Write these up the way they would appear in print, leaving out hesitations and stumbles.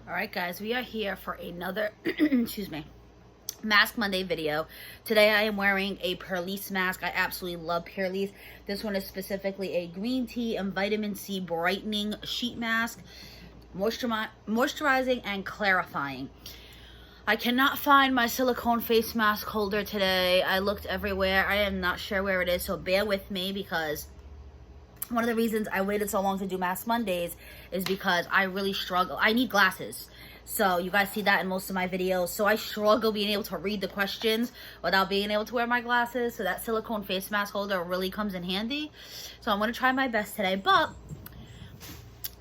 All right, guys, we are here for another, excuse me, Mask Monday video. Today I am wearing a Purlisse mask. I absolutely love Purlisse. This one is specifically a green tea and vitamin C brightening sheet mask, moisturizing and clarifying. I cannot find my silicone face mask holder today. I looked everywhere. I am not sure where it is, so bear with me, because one of the reasons I waited so long to do Mask Mondays is because I really struggle. I need glasses. So you guys see that in most of my videos. So I struggle being able to read the questions without being able to wear my glasses. So that silicone face mask holder really comes in handy. So I'm going to try my best today. But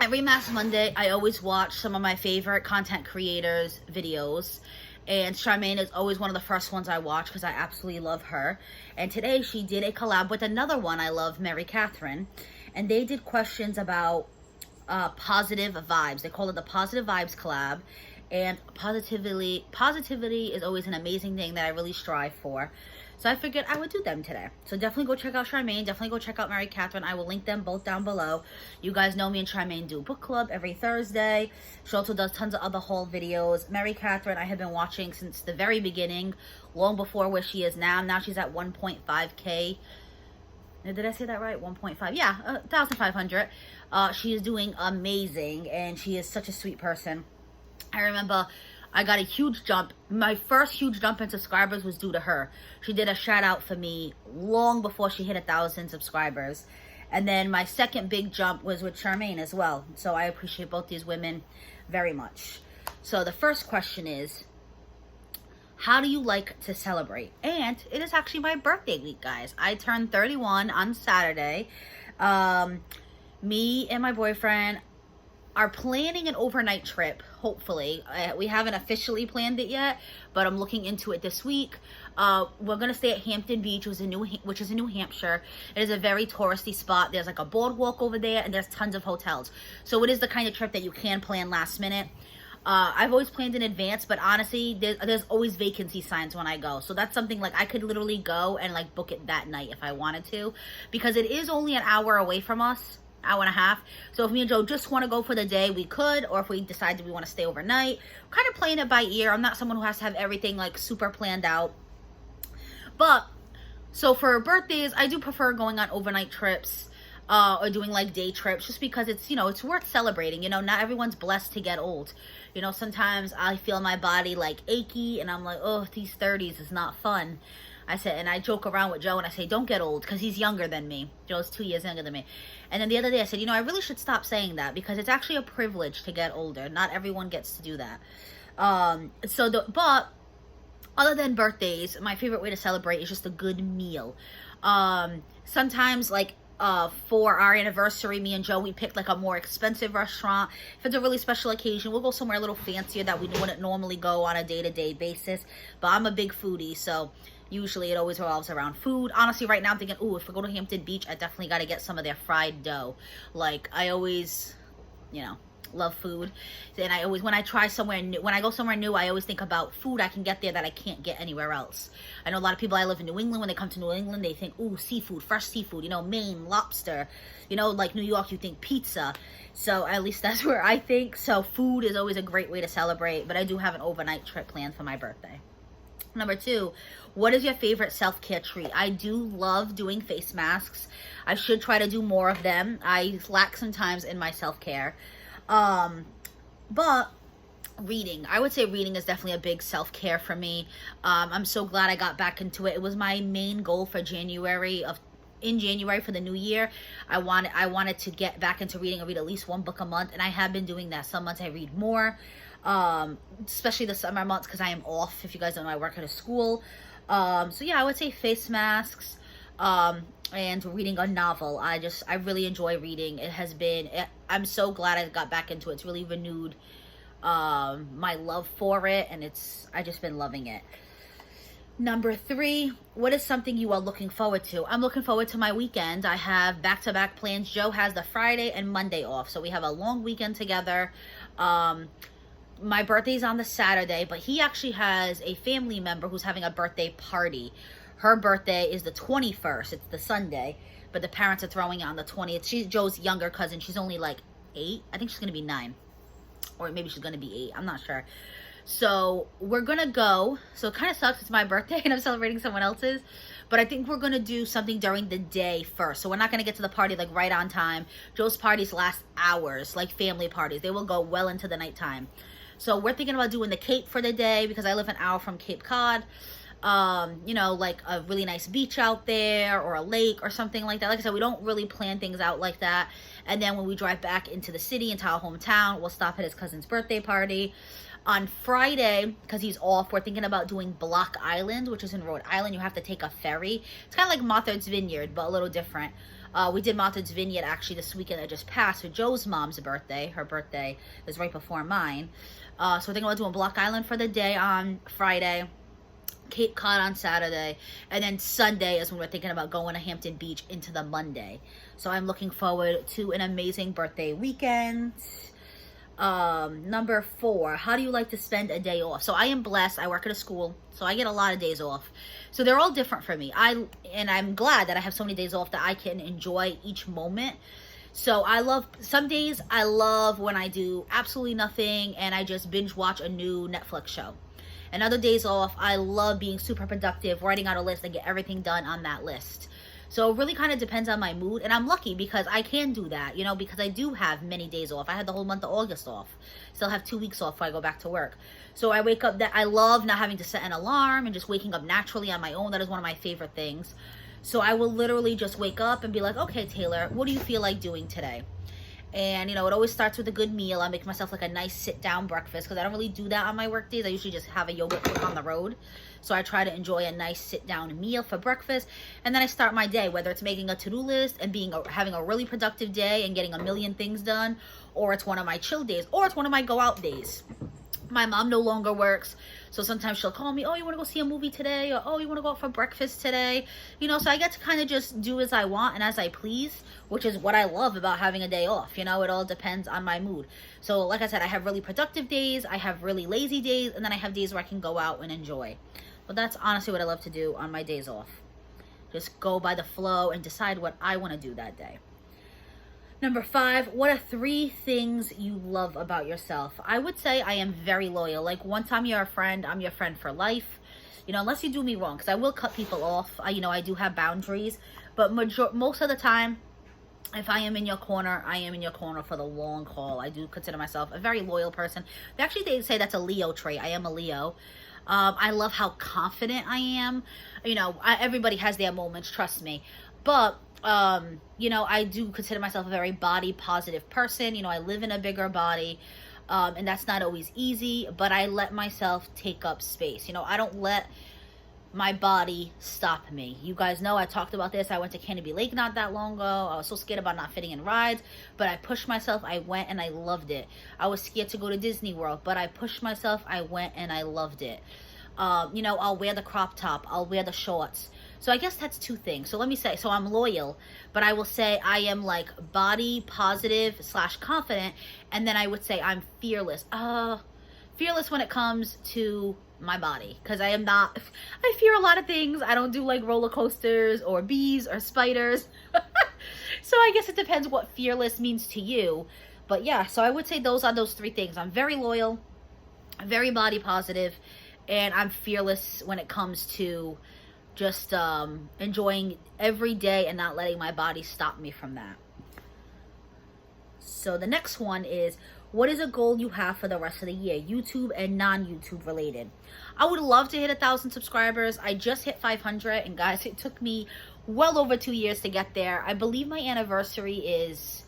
every Mask Monday, I always watch some of my favorite content creators' videos. And Sharmaine is always one of the first ones I watch because I absolutely love her. And today she did a collab with another one I love, Mary Catherine. And they did questions about positive vibes. They call it the Positive Vibes collab. And positivity is always an amazing thing that I really strive for. So I figured I would do them today. So definitely go check out Sharmaine. Definitely go check out Mary Catherine. I will link them both down below. You guys know me and Sharmaine do book club every Thursday. She also does tons of other haul videos. Mary Catherine I have been watching since the very beginning, long before where she is now. Now she's at 1.5K. Did I say that right? 1.5. Yeah, 1,500. She is doing amazing, and she is such a sweet person. I remember I got a huge jump. My first huge jump in subscribers was due to her. She did a shout out for me long before she hit 1,000 subscribers. And then my second big jump was with Sharmaine as well. So I appreciate both these women very much. So the first question is, how do you like to celebrate? And it is actually my birthday week, guys. I turned 31 on Saturday. Me and my boyfriend are planning an overnight trip, hopefully. We haven't officially planned it yet, but I'm looking into it this week. We're going to stay at Hampton Beach, which is in New Hampshire. It is a very touristy spot. There's like a boardwalk over there, and there's tons of hotels. So it is the kind of trip that you can plan last minute. I've always planned in advance, but honestly, there's always vacancy signs when I go. So that's something like I could literally go and like book it that night if I wanted to, because it is only an hour away from us. Hour and a half. So if me and Joe just want to go for the day, we could, or if we decide that we want to stay overnight, kind of playing it by ear. I'm not someone who has to have everything like super planned out. But so for birthdays, I do prefer going on overnight trips or doing like day trips, just because it's, you know, it's worth celebrating. You know, not everyone's blessed to get old. You know, sometimes I feel my body like achy and I'm like, oh, these 30s is not fun. I said, and I joke around with Joe and I say, don't get old, because he's younger than me. Joe's 2 years younger than me. And then the other day I said, you know, I really should stop saying that, because it's actually a privilege to get older. Not everyone gets to do that. But other than birthdays, my favorite way to celebrate is just a good meal. Sometimes like for our anniversary, me and Joe, we picked like a more expensive restaurant. If it's a really special occasion, we'll go somewhere a little fancier that we wouldn't normally go on a day-to-day basis. But I'm a big foodie, so usually it always revolves around food. Honestly, right now I'm thinking, ooh, if we go to Hampton Beach, I definitely got to get some of their fried dough. Like, I always, you know, love food. And I always, when I try somewhere new, when I go somewhere new, I always think about food I can get there that I can't get anywhere else. I know a lot of people, I live in New England, when they come to New England, they think, ooh, seafood, fresh seafood, you know, Maine, lobster. You know, like New York, you think pizza. So at least that's where I think. So food is always a great way to celebrate. But I do have an overnight trip planned for my birthday. Number 2, what is your favorite self-care treat? I do love doing face masks. I should try to do more of them. I lack sometimes in my self-care. But reading, I would say reading is definitely a big self-care for me. I'm so glad I got back into it. It was my main goal for January for the new year. I wanted to get back into reading. I read at least one book a month, and I have been doing that. Some months I read more, especially the summer months, because I am off. If you guys don't know, I work at a school. So yeah, I would say face masks, and reading a novel. I really enjoy reading. I'm so glad I got back into it. It's really renewed my love for it, and I've just been loving it. Number 3, what is something you are looking forward to? I'm looking forward to my weekend. I have back-to-back plans. Joe has the Friday and Monday off, so we have a long weekend together. My birthday's on the Saturday, but he actually has a family member who's having a birthday party. Her birthday is the 21st. It's the Sunday, but the parents are throwing it on the 20th. She's Joe's younger cousin. She's only like 8. I think she's going to be 9. or maybe she's gonna be 8. I'm not sure. So we're gonna go. So it kind of sucks. It's my birthday and I'm celebrating someone else's. But I think we're gonna do something during the day first. So we're not gonna get to the party like right on time. Joe's parties last hours, like family parties. They will go well into the nighttime. So we're thinking about doing the Cape for the day because I live an hour from Cape Cod. You know, like a really nice beach out there or a lake or something like that. Like I said, we don't really plan things out like that. And then when we drive back into the city, into our hometown, we'll stop at his cousin's birthday party. On Friday, because he's off, we're thinking about doing Block Island, which is in Rhode Island. You have to take a ferry. It's kind of like Martha's Vineyard, but a little different. We did Martha's Vineyard actually this weekend that just passed for Joe's mom's birthday. Her birthday is right before mine. So we're thinking about doing Block Island for the day on Friday, Cape Cod on Saturday, and then Sunday is when we're thinking about going to Hampton Beach into the Monday. So I'm looking forward to an amazing birthday weekend. Number 4, how do you like to spend a day off? So I am blessed. I work at a school, so I get a lot of days off. So they're all different for me. I'm glad that I have so many days off that I can enjoy each moment. So I love, some days I love when I do absolutely nothing and I just binge watch a new Netflix show. And other days off, I love being super productive, writing out a list and get everything done on that list. So it really kind of depends on my mood. And I'm lucky because I can do that, you know, because I do have many days off. I had the whole month of August off. Still have 2 weeks off before I go back to work. So I wake up, I love not having to set an alarm and just waking up naturally on my own. That is one of my favorite things. So I will literally just wake up and be like, okay, Taylor, what do you feel like doing today? And, you know, it always starts with a good meal. I make myself like a nice sit-down breakfast because I don't really do that on my work days. I usually just have a yogurt quick on the road. So I try to enjoy a nice sit-down meal for breakfast. And then I start my day, whether it's making a to-do list and having a really productive day and getting a million things done, or it's one of my chill days, or it's one of my go-out days. My mom no longer works, so sometimes she'll call me, oh, you want to go see a movie today? Or, oh, you want to go out for breakfast today? You know, so I get to kind of just do as I want and as I please, which is what I love about having a day off. You know, it all depends on my mood. So like I said, I have really productive days, I have really lazy days, and then I have days where I can go out and enjoy. But that's honestly what I love to do on my days off. Just go by the flow and decide what I want to do that day. Number 5, what are 3 things you love about yourself? I would say I am very loyal. Like, once I'm your friend, I'm your friend for life. You know, unless you do me wrong, because I will cut people off. You know, I do have boundaries. But most of the time, if I am in your corner, I am in your corner for the long haul. I do consider myself a very loyal person. They say that's a Leo trait. I am a Leo. I love how confident I am. You know, everybody has their moments, trust me. But you know, I do consider myself a very body positive person. You know, I live in a bigger body, and that's not always easy, but I let myself take up space. You know, I don't let my body stop me. You guys know I talked about this. I went to Canopy Lake not that long ago. I was so scared about not fitting in rides, but I pushed myself. I went and I loved it. I was scared to go to Disney World, but I pushed myself. I went and I loved it. You know, I'll wear the crop top. I'll wear the shorts. So I guess that's 2 things. So let me say, so I'm loyal, but I will say I am like body positive / confident. And then I would say I'm fearless. Fearless when it comes to my body, because I am not, I fear a lot of things. I don't do like roller coasters or bees or spiders. So I guess it depends what fearless means to you. But yeah, so I would say those are those 3 things. I'm very loyal, very body positive, and I'm fearless when it comes to just enjoying every day and not letting my body stop me from that. So the next one is, what is a goal you have for the rest of the year, YouTube and non-YouTube related? I would love to hit 1,000 subscribers. I just hit 500, and guys, it took me well over 2 years to get there. I believe my anniversary is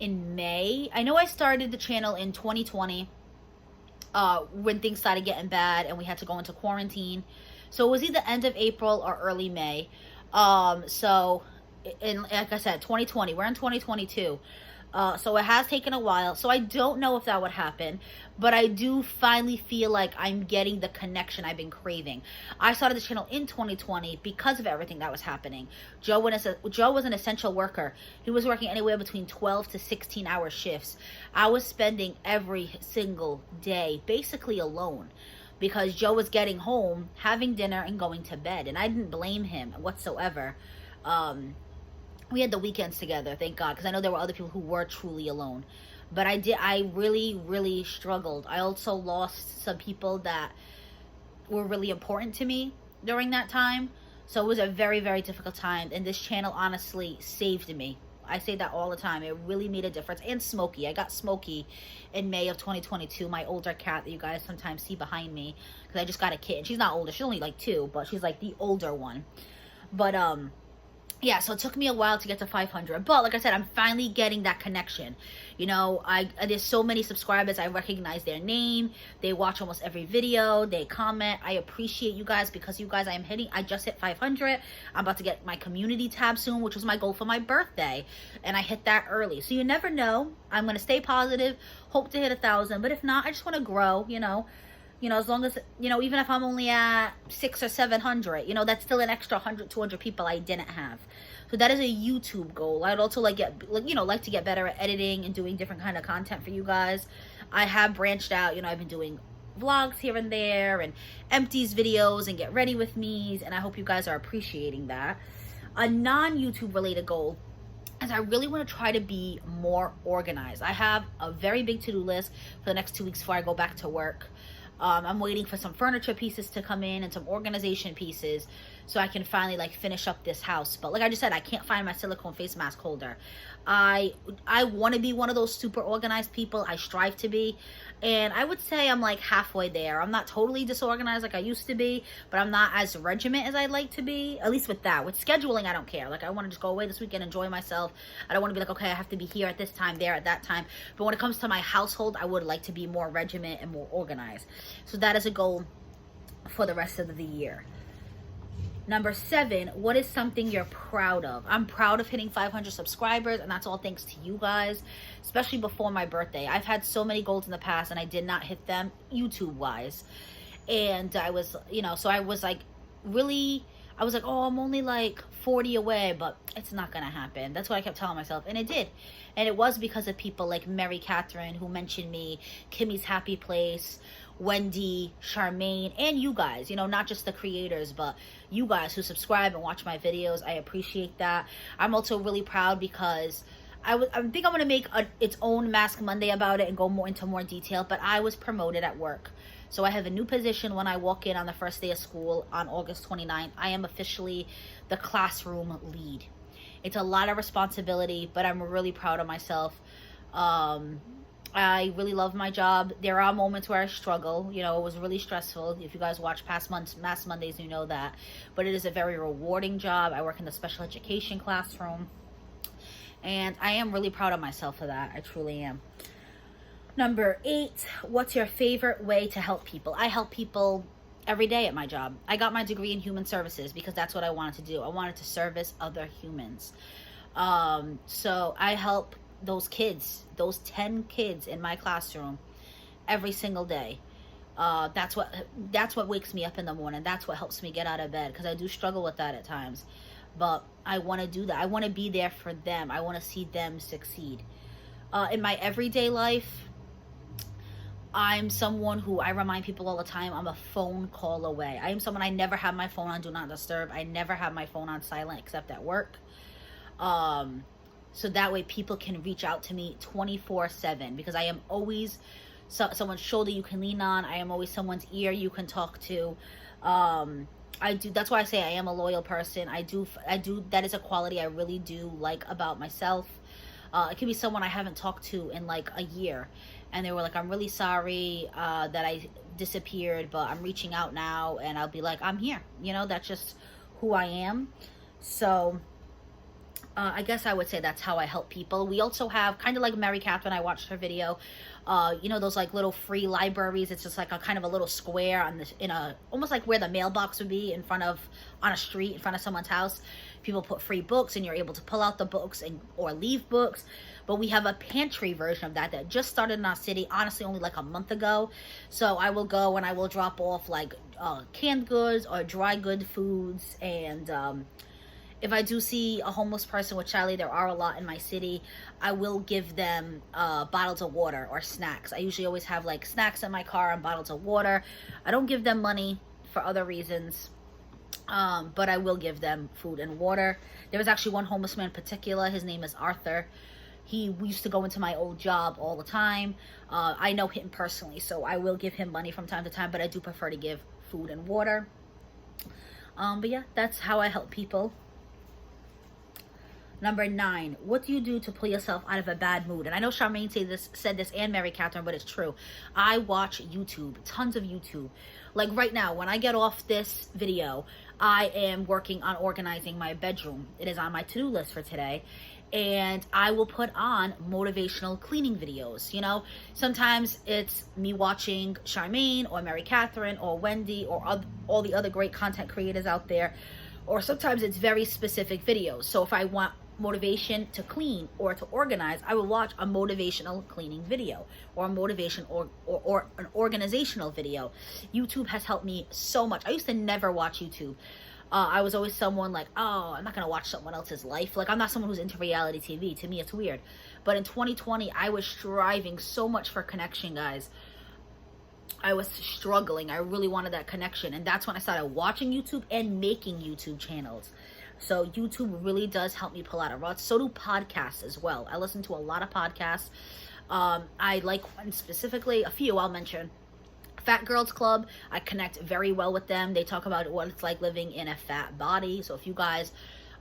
in May. I know I started the channel in 2020 when things started getting bad and we had to go into quarantine. So it was either end of April or early May. So like I said, 2020, we're in 2022. So it has taken a while. So I don't know if that would happen, but I do finally feel like I'm getting the connection I've been craving. I started the channel in 2020 because of everything that was happening. Joe was an essential worker. He was working anywhere between 12 to 16 hour shifts. I was spending every single day basically alone, because Joe was getting home, having dinner, and going to bed. And I didn't blame him whatsoever. We had the weekends together, thank God, because I know there were other people who were truly alone. But I really struggled. I also lost some people that were really important to me during that time. So it was a very difficult time, and this channel honestly saved me. I say that all the time. It really made a difference. And Smokey. I got Smokey in May of 2022, my older cat that you guys sometimes see behind me, because I just got a kitten. She's not older. She's only like 2, but she's like the older one. But yeah, so it took me a while to get to 500, but like I said, I'm finally getting that connection. You know, there's so many subscribers. I recognize their name. They watch almost every video. They comment. I appreciate you guys, because you guys, I just hit 500. I'm about to get my community tab soon, which was my goal for my birthday, and I hit that early. So you never know. I'm gonna stay positive, hope to hit 1,000, but if not, I just want to grow. You know, as long as, you know, even if I'm only at 600 or 700, you know, that's still an extra 100, 200 people I didn't have. So that is a YouTube goal. I'd also like to get better at editing and doing different kind of content for you guys. I have branched out. You know, I've been doing vlogs here and there, and empties videos, and get ready with me's, and I hope you guys are appreciating that. A non-YouTube related goal is I really want to try to be more organized. I have a very big to-do list for the next 2 weeks before I go back to work. I'm waiting for some furniture pieces to come in and some organization pieces so I can finally like finish up this house. But like I just said, I can't find my silicone face mask holder. I want to be one of those super organized people. I strive to be. And I would say I'm like halfway there. I'm not totally disorganized like I used to be, but I'm not as regiment as I'd like to be. At least with that. With scheduling, I don't care. Like, I want to just go away this weekend, enjoy myself. I don't want to be like, okay, I have to be here at this time, there at that time. But when it comes to my household, I would like to be more regiment and more organized. So that is a goal for the rest of the year. Number 7, what is something you're proud of? I'm proud of hitting 500 subscribers, and that's all thanks to you guys, especially before my birthday. I've had so many goals in the past, and I did not hit them YouTube-wise. And I was, you know, so I was like, oh, I'm only like 40 away, but it's not going to happen. That's what I kept telling myself, and it did. And it was because of people like Mary Catherine, who mentioned me, Kimmy's Happy Place, Wendy, Sharmaine, and you guys, you know, not just the creators, but you guys who subscribe and watch my videos. I appreciate that. I'm also really proud because I think I'm going to make its own Mask Monday about it and go into more detail, but I was promoted at work. So I have a new position when I walk in on the first day of school on August 29th. I am officially the classroom lead. It's a lot of responsibility, but I'm really proud of myself. I really love my job. There are moments where I struggle. You know, it was really stressful. If you guys watch past months, Mask Mondays, you know that. But it is a very rewarding job. I work in the special education classroom. And I am really proud of myself for that. I truly am. Number 8, what's your favorite way to help people? I help people every day at my job. I got my degree in human services because that's what I wanted to do. I wanted to service other humans. So I help those kids, those 10 kids in my classroom every single day. That's what wakes me up in the morning. That's what helps me get out of bed, because I do struggle with that at times. But I want to do that. I want to be there for them. I want to see them succeed. In my everyday life, I'm someone who, I remind people all the time, I'm a phone call away. I am someone, I never have my phone on Do Not Disturb. I never have my phone on silent except at work. So that way people can reach out to me 24/7, because I am always someone's shoulder you can lean on. I am always someone's ear you can talk to. That's why I say I am a loyal person. I do, that is a quality I really do like about myself. It could be someone I haven't talked to in like a year, and they were like, I'm really sorry that I disappeared, but I'm reaching out now, and I'll be like, I'm here. You know, that's just who I am. So I guess I would say that's how I help people. We also have, kind of like Mary Catherine, I watched her video, you know, those like little free libraries. It's just like a kind of a little square almost like where the mailbox would be on a street in front of someone's house. People put free books, and you're able to pull out the books or leave books. But we have a pantry version of that just started in our city, honestly, only like a month ago. So I will go and I will drop off like canned goods or dry good foods. And if I do see a homeless person, which sadly there are a lot in my city, I will give them bottles of water or snacks. I usually always have like snacks in my car and bottles of water. I don't give them money for other reasons. But I will give them food and water. There was actually one homeless man in particular. His name is Arthur. We used to go into my old job all the time. I know him personally, so I will give him money from time to time, but I do prefer to give food and water. But yeah, that's how I help people. Number 9, what do you do to pull yourself out of a bad mood? And I know Sharmaine said this, and Mary Catherine, but it's true. I watch YouTube, tons of YouTube. Like right now, when I get off this video, I am working on organizing my bedroom. It is on my to-do list for today. And I will put on motivational cleaning videos. You know, sometimes it's me watching Sharmaine or Mary Catherine or Wendy or all the other great content creators out there. Or sometimes it's very specific videos. So if I want motivation to clean or to organize, I will watch a motivational cleaning video or a motivation or an organizational video. YouTube has helped me so much. I used to never watch YouTube. I was always someone like, oh, I'm not going to watch someone else's life. Like, I'm not someone who's into reality TV. To me, it's weird. But in 2020, I was striving so much for connection, guys. I was struggling. I really wanted that connection. And that's when I started watching YouTube and making YouTube channels. So YouTube really does help me pull out of ruts. So do podcasts as well. I listen to a lot of podcasts. I like one specifically, a few I'll mention. Fat Girls Club, I connect very well with them. They talk about what it's like living in a fat body. So if you guys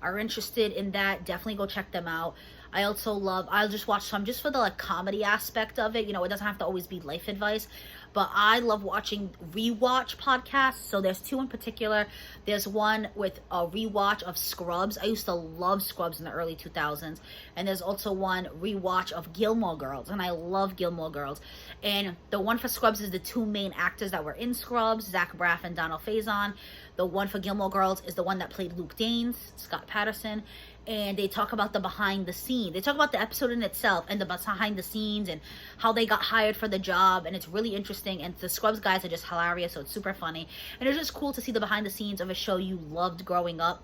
are interested in that, definitely go check them out. I also love, I'll just watch some just for the like comedy aspect of it. You know, it doesn't have to always be life advice, but I love watching rewatch podcasts. So there's 2 in particular. There's one with a rewatch of Scrubs. I used to love Scrubs in the early 2000s. And there's also one rewatch of Gilmore Girls, and I love Gilmore Girls. And the one for Scrubs is the 2 main actors that were in Scrubs, Zach Braff and Donald Faison. The one for Gilmore Girls is the one that played Luke Danes, Scott Patterson. And they talk about the behind the scenes. They talk about the episode in itself and the behind the scenes and how they got hired for the job. And it's really interesting. And the Scrubs guys are just hilarious, so it's super funny. And it's just cool to see the behind the scenes of a show you loved growing up.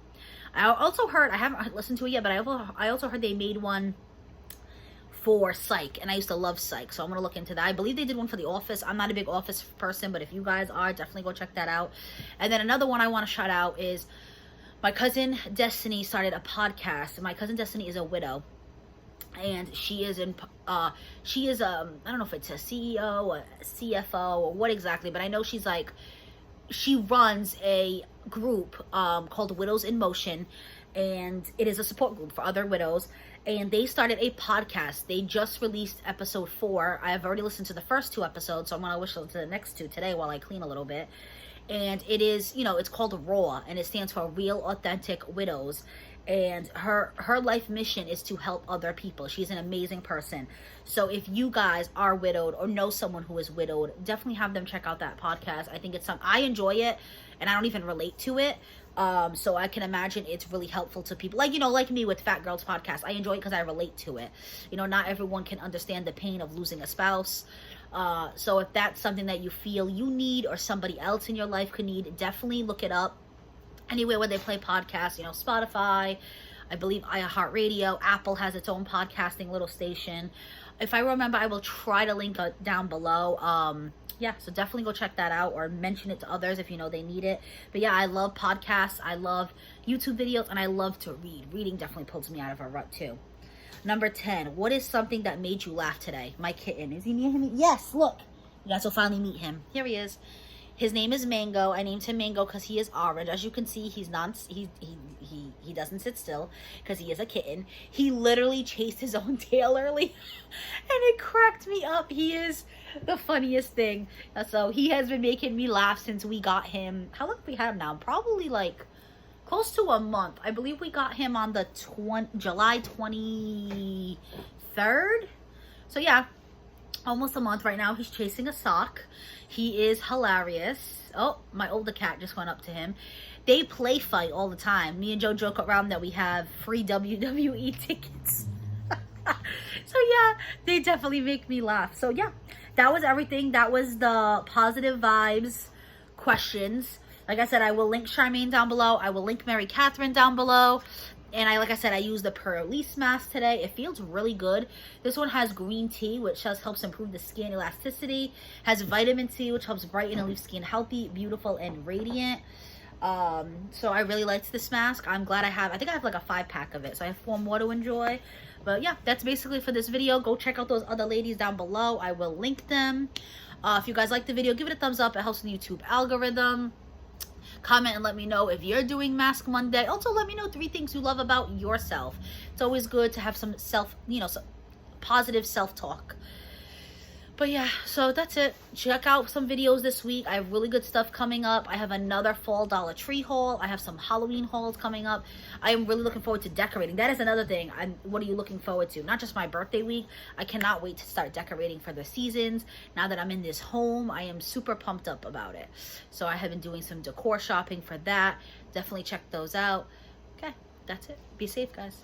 I also heard, I haven't listened to it yet, but I also heard they made one for Psych, and I used to love Psych, so I'm gonna look into that. I believe they did one for The Office. I'm not a big Office person, but if you guys are, definitely go check that out. And then another one I want to shout out is my cousin Destiny started a podcast. My cousin Destiny is a widow, and she is I don't know if it's a CEO or CFO or what exactly, but I know she runs a group called Widows in Motion, and it is a support group for other widows. And they started a podcast. They just released episode 4. I have already listened to the first 2 episodes, so I'm going to listen to the next 2 today while I clean a little bit. And it is, you know, it's called RAW, and it stands for Real Authentic Widows. And her life mission is to help other people. She's an amazing person. So if you guys are widowed or know someone who is widowed, definitely have them check out that podcast. I think I enjoy it, and I don't even relate to it. So I can imagine it's really helpful to people like, you know, like me with Fat Girls podcast. I enjoy it because I relate to it. You know, not everyone can understand the pain of losing a spouse. So if that's something that you feel you need or somebody else in your life could need, definitely look it up. Anywhere where they play podcasts, you know, Spotify, I believe iHeartRadio, Apple has its own podcasting little station. If I remember, I will try to link it down below. Yeah, so definitely go check that out or mention it to others if you know they need it. But yeah, I love podcasts, I love YouTube videos, and I love to read. Reading definitely pulls me out of a rut too. Number 10, what is something that made you laugh today? My kitten, is he near him? Yes, look. You guys will finally meet him. Here he is. His name is Mango. I named him Mango because he is orange. As you can see, he doesn't sit still because he is a kitten. He literally chased his own tail early, and it cracked me up. He is the funniest thing. So he has been making me laugh since we got him. How long have we had him now? Probably like close to a month. I believe we got him on the July 23rd. So yeah, almost a month right now. He's chasing a sock. He is hilarious. Oh, my older cat just went up to him. They play fight all the time. Me and Joe joke around that we have free WWE tickets. So yeah, they definitely make me laugh. So yeah, that was everything. That was the positive vibes questions. Like I said, I will link Sharmaine down below. I will link Mary Catherine down below. And like I said, I used the Release mask today. It feels really good. This one has green tea, which helps improve the skin elasticity. Has vitamin C, which helps brighten and leave skin healthy, beautiful, and radiant. So I really liked this mask. I'm glad I think I have like a 5-pack of it, so I have 4 more to enjoy. But yeah, that's basically for this video. Go check out those other ladies down below. I will link them. If you guys like the video, give it a thumbs up. It helps the YouTube algorithm. Comment and let me know if you're doing Mask Monday. Also, let me know 3 things you love about yourself. It's always good to have some some positive self-talk. But yeah, so that's it. Check out some videos this week. I have really good stuff coming up. I have another fall Dollar Tree haul. I have some Halloween hauls coming up. I am really looking forward to decorating. That is another thing. What are you looking forward to? Not just my birthday week. I cannot wait to start decorating for the seasons. Now that I'm in this home, I am super pumped up about it. So I have been doing some decor shopping for that. Definitely check those out. Okay, that's it. Be safe, guys.